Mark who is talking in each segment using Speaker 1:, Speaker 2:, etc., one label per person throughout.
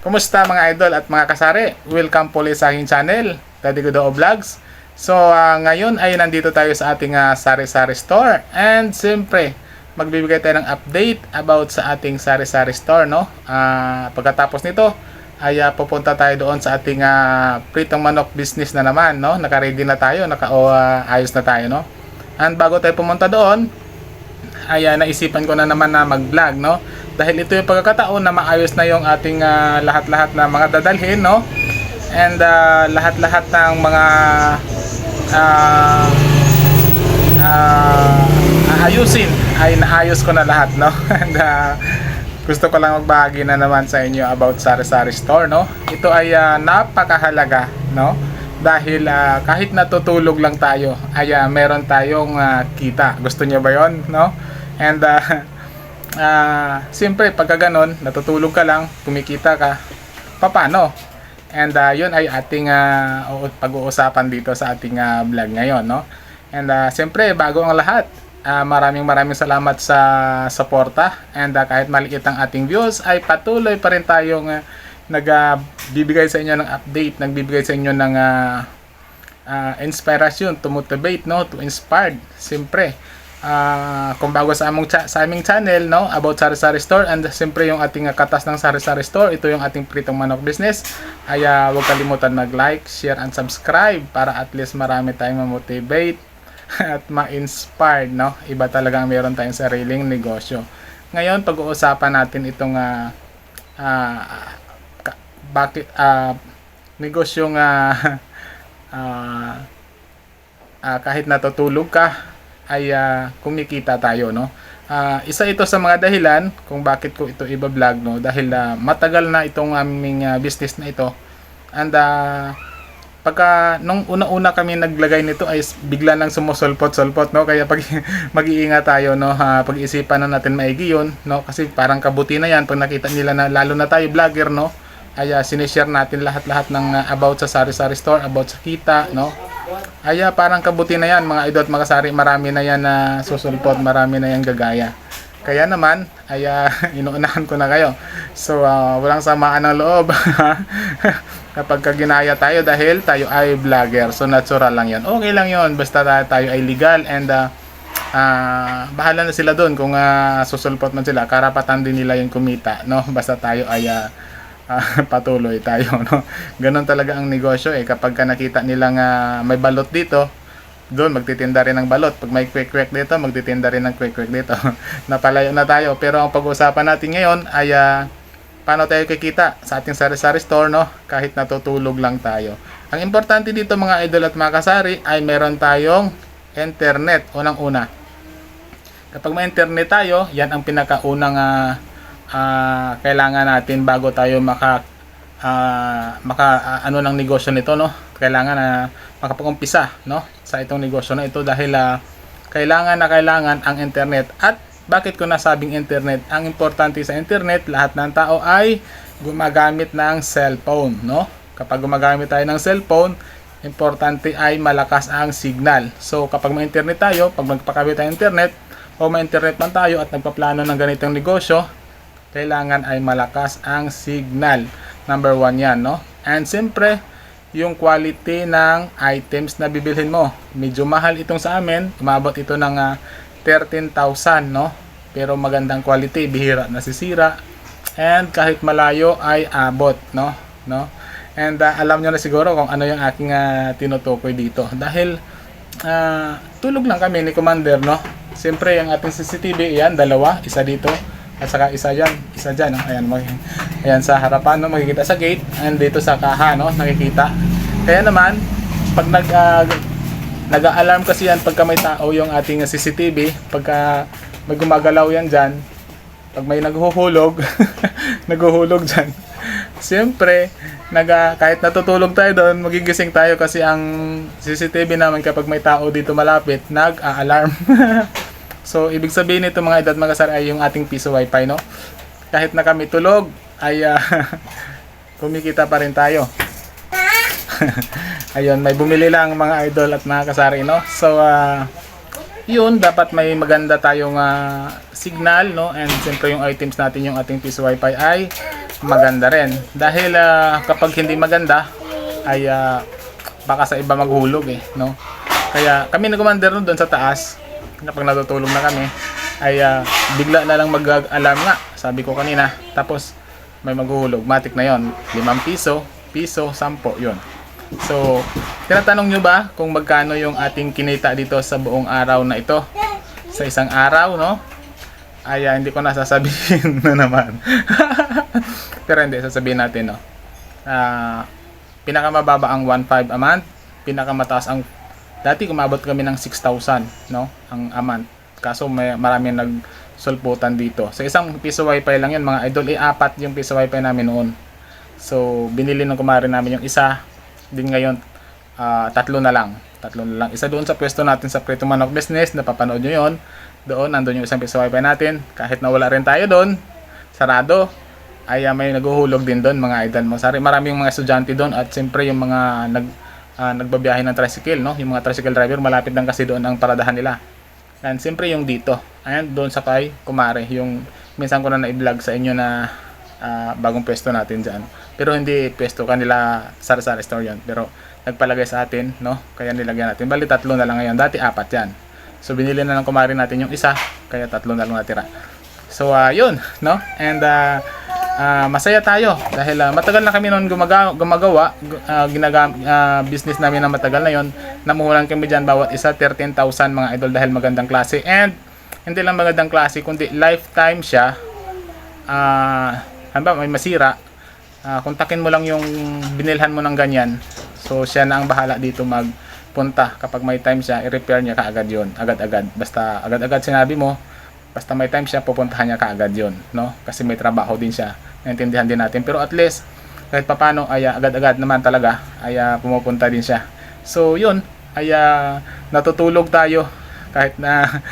Speaker 1: Kumusta mga idol at mga kasari? Welcome po ulit sa aking channel, Daddy Gudo Vlogs. So ngayon ay nandito tayo sa ating sari-sari store. And siyempre, magbibigay tayo ng update about sa ating sari-sari store, no? Pagkatapos nito, ay pupunta tayo doon sa ating pritong manok business na naman, no? Naka-ready na tayo, ayos na tayo, no? And bago tayo pumunta doon, ay naisipan ko na naman na mag-vlog, no? Dahil ito yung pagkakataon na maayos na yung ating lahat-lahat na mga dadalhin, no? And lahat-lahat ng mga ayusin ay naayos ko na lahat, no? And gusto ko lang magbahagi na naman sa inyo about sari-sari store, no? Ito ay napakahalaga, no? Dahil kahit natutulog lang tayo ay meron tayong kita. Gusto niyo ba yon, no? And siyempre pagka ganon, natutulog ka lang, kumikita ka, paano? And yun ay ating pag-uusapan dito sa ating vlog ngayon, no? And siyempre bago ang lahat, maraming salamat sa suporta. And kahit maliit ang ating views, ay patuloy pa rin tayong nagbibigay sa inyo ng update, nagbibigay sa inyo ng inspiration to motivate, no, to inspire. Siyempre, kung bago sa aming channel, no, about sari-sari store, and siyempre yung ating katas ng sari-sari store, ito yung ating pritong manok business, ay huwag kalimutan mag-like, share, and subscribe para at least marami tayong ma-motivate at ma-inspired, no. Iba talaga ang meron tayong sariling negosyo. Ngayon, pag-uusapan natin itong bakit negosyong kahit natutulog ka ay kumikita tayo, no? Isa ito sa mga dahilan kung bakit ko ito iba-vlog, no? Dahil matagal na itong aming business na ito. And pagka nung una-una kami naglagay nito ay bigla nang sumusulpot-sulpot, no? Kaya pag mag-iingat tayo, no? Pag-isipan na natin maigi yun, no? Kasi parang kabuti na yan pag nakita nila na lalo na tayo vlogger, no? Ay sinishare natin lahat-lahat ng about sa sari-sari store, about sa kita, no? Ay parang kabuti na yan mga idol at mga kasari, marami na yan na susulpot, marami na yan gagaya. Kaya naman ay inuunahan ko na kayo. So walang samaan ng loob kapag ginaya tayo dahil tayo ay vlogger. So natural lang yan, okay lang yon, basta tayo ay legal. And bahala na sila doon kung susulpot man sila, karapatan din nila yung kumita, no? Basta tayo ay patuloy tayo, no? Ganon talaga ang negosyo kapag nakita nilang may balot dito, doon magtitinda rin ng balot. Pag may quick dito, magtitinda rin ng quick dito. Napalayo na tayo. Pero ang pag-uusapan natin ngayon ay paano tayo kikita sa ating sari-sari store, no? Kahit natutulog lang tayo. Ang importante dito mga idol at mga kasari ay meron tayong internet. Unang-una, kapag may internet tayo, yan ang pinakaunang kailangan natin bago tayo ano ng negosyo nito, no? Kailangan makapag-umpisa, no, sa itong negosyo na ito dahil kailangan ang internet. At bakit ko nasabing internet? Ang importante sa internet, lahat ng tao ay gumagamit ng cellphone, no? Kapag gumagamit tayo ng cellphone, importante ay malakas ang signal. So kapag may internet tayo, pag magpakabit tayo internet o may internet man tayo at nagpaplano ng ganitong negosyo, kailangan ay malakas ang signal. Number 1 yan, no? And siyempre, yung quality ng items na bibilhin mo. Medyo mahal itong sa amin. Umabot ito ng 13,000, no? Pero magandang quality, bihira nasisira. And kahit malayo ay abot, no? And alam nyo na siguro kung ano yung aking tinutukoy dito. Dahil tulog lang kami ni Commander, no? Siyempre, yung ating CCTV, yan, dalawa. Isa dito. At saka isa dyan, no? Ayan sa harapan, no? Makikita sa gate, and dito sa kaha, no? Nakikita. Kaya naman pag nag-alarm kasi yan pagka may tao yung ating CCTV, pagka may gumagalaw yan dyan, pag may naghuhulog naghuhulog dyan, siyempre kahit natutulog tayo doon, magigising tayo kasi ang CCTV naman kapag may tao dito malapit, nag-a-alarm. So, ibig sabihin nito mga idol at mga kasari ay yung ating piso wifi, no? Kahit na kami tulog, ay kumikita pa rin tayo. Ayun, may bumili lang mga idol at mga kasari, no? So, yun, dapat may maganda tayong signal, no? And siyempre yung items natin, yung ating piso wifi ay maganda rin. Dahil kapag hindi maganda ay baka sa iba maghulog eh, no? Kaya kami na commander nun doon sa taas, kapag natutulog na kami, ay bigla na lang mag-alarm nga, sabi ko kanina. Tapos may maghuhulog, matik na yon, 5 piso, 10, yon. So, tinatanong nyo ba kung magkano yung ating kinita dito sa buong araw na ito? Sa isang araw, no? Ay, hindi ko na sasabihin na naman. Pero hindi, sasabihin natin, no? Pinakamababa ang 1.5 a month. Pinakamataas ang, dati kumabot kami ng 6,000, no? Ang a month. Kaso may maraming nagsulputan dito. Sa isang piso wifi lang yun, mga idol. 4 yung piso wifi namin noon. So, binili ng kumare namin yung isa. Din ngayon, 3 na lang. 3 na lang. Isa doon sa pwesto natin sa Prito Manok Business. Napapanood nyo yun. Doon, nandun yung isang piso wifi natin. Kahit nawala rin tayo doon, sarado, ay may naguhulog din doon, mga idol mo. Maraming mga estudyante doon at siyempre yung mga nagbabiyahe ng tricycle, no? Yung mga tricycle driver, malapit lang kasi doon ang paradahan nila. And siyempre yung dito, ayan, doon sa kay kumare, yung minsan ko na na-vlog sa inyo na bagong pwesto natin dyan. Pero hindi pwesto kanila, sari-sari store yun. Pero nagpalagay sa atin, no? Kaya nilagyan natin. Bali 3 na lang ngayon. Dati 4 yan. So binili na ng kumare natin yung isa, kaya 3 na lang natira. So yun, no? And masaya tayo dahil matagal na kami noon gumagawa, business namin na matagal na yon. Namuhulan kami diyan bawat isa 13,000, mga idol, dahil magandang klase. And hindi lang magandang klase kundi lifetime siya. Hamba may masira, kontakin mo lang yung binilhan mo ng ganyan. So siya na ang bahala dito magpunta. Kapag may time siya, i-repair niya kaagad yon, agad-agad. Basta agad-agad sinabi mo, basta may time siya, pupuntahan niya kaagad yon, no? Kasi may trabaho din siya. Naintindihan din natin. Pero at least kahit papano ay agad-agad naman talaga ay pumupunta din siya. So yun, ay natutulog tayo kahit na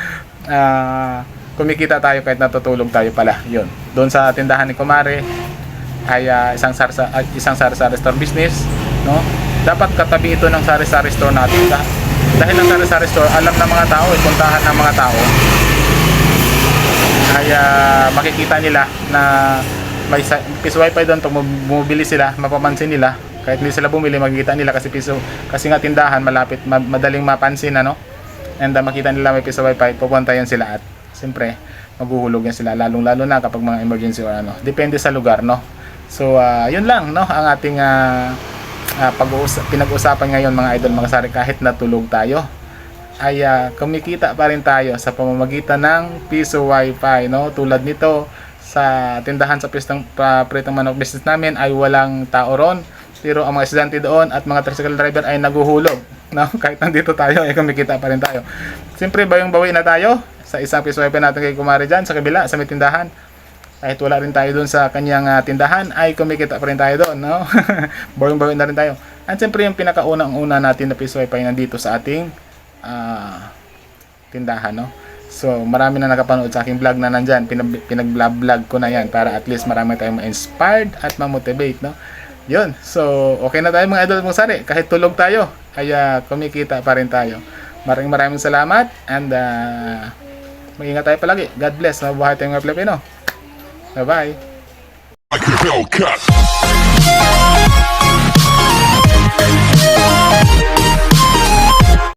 Speaker 1: kumikita tayo kahit natutulog tayo pala. Yun. Doon sa tindahan ni Kumare ay isang sari-sari store business, no? Dapat katabi ito ng sari-sari store natin. Dahil ang sari-sari store, alam ng mga tao, puntahan ng mga tao. Ay makikita nila na may piso wifi doon. Pag bumibili sila, mapapansin nila. Kahit hindi sila bumili, makikita nila kasi nga tindahan malapit, madaling mapansin, ano? And makita nila may piso wifi, pupunta yan sila at siyempre maghuhulog yan sila, lalong-lalo na kapag mga emergency or ano. Depende sa lugar, no? So yun lang, no, ang ating pinag-uusapan ngayon, mga idol, mga sari. Kahit natulog tayo ay kumikita pa rin tayo sa pamamagitan ng piso wifi, no? Tulad nito sa tindahan sa Prito Manok Business namin ay walang tao ron, pero ang mga estudyante doon at mga tricycle driver ay naguhulog, no? Kahit nandito tayo ay kumikita pa rin tayo. Siyempre bayong-bawi na tayo sa isang piso wifi natin kay Kumare dyan sa kabila sa may tindahan. Kahit wala rin tayo doon sa kanyang tindahan ay kumikita pa rin tayo doon, no? Bayong-bawi na rin tayo. At siyempre yung pinakaunang-una natin na piso wifi nandito sa ating tindahan, no? So marami na nakapanood sa aking vlog na nandyan, pinag-vlog ko na yan para at least marami tayong ma-inspired at ma-motivate, no? Yun, so okay na tayo, mga idol mong sari. Kahit tulog tayo ay kumikita pa rin tayo. Maraming salamat and mag-ingat tayo palagi. God bless, mabuhay tayong mga Pilipino. Bye bye.